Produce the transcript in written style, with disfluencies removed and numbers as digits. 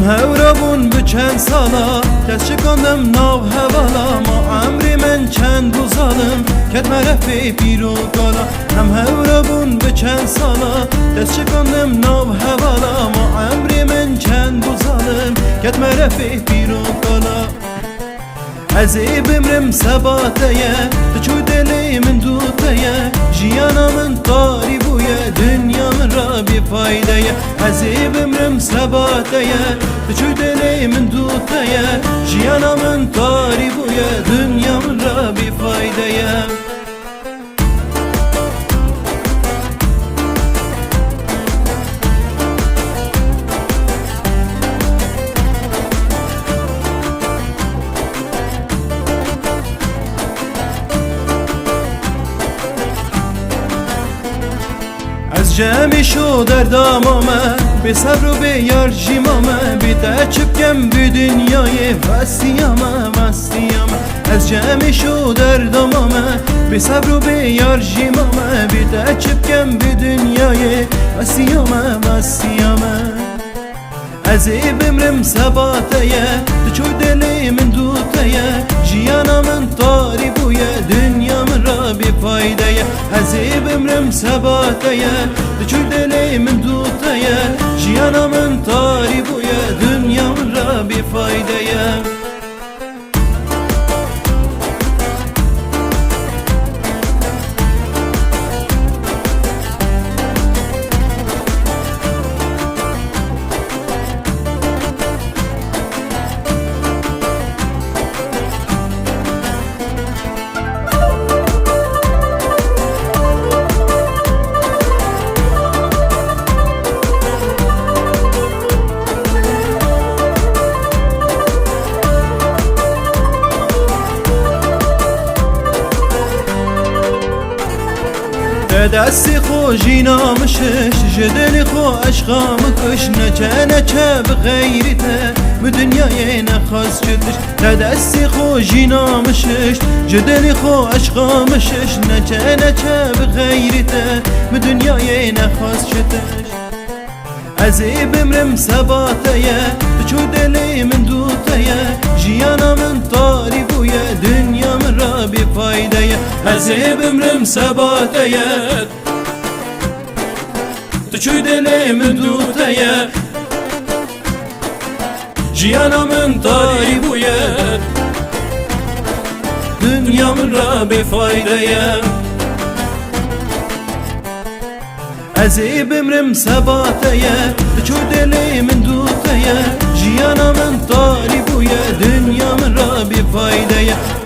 هورابون بچند سالا دست شکاندم ناو هوالا ما عمری من چند روزالم کت مرفی پیرو کالا هم هورابون بچند سالا دست شکاندم ناو هوالا ما عمری من چند روزالم کت مرفی پیرو کالا ازی بمرم سباتیه تچو دلی من دوتیه جیانا من طاری بویه دنیا من را بی فایده ازی بمرم سباتیه تچو دلی من دوتیه جیانا من طاری بویه دنیا من را بی فایده از جمعی شو در دامامه به صبر و به یار جیمامه بی تچبکم به دنیای وسیامه از جمعی شو در دامامه به صبر و به یار جیمامه بی تچبکم به دنیای وسیامه ازی بمرم سباتیه تچو دلی من دوتیه جیانا من طاری بویه دنیا من را بی فایده ازی بمرم سباتیه تچو دلی من دوتیه جیانا من طاری بویه دنیا من را بی فایده دستی خو جینا مشش جدلی خو عشقا مکش نچه بغیرته بدنیای نخواست جدش دستی خو جینا مشش جدلی خو عشقا مشش نچه بغیرته بدنیای نخواست جدش ازی بمرم سباتیه تچو دلی من دوتیه جیانا من طاری بویه دنیا من را بی فایده ازی بمرم سباتیه تچو دلی من دوتیه جیانا من طاری بویه دنیا من را بی فایده ازی بمرم سباتیه تچو دلی من دوتیه جیانا من طاری بویه دنیا من را بی فایده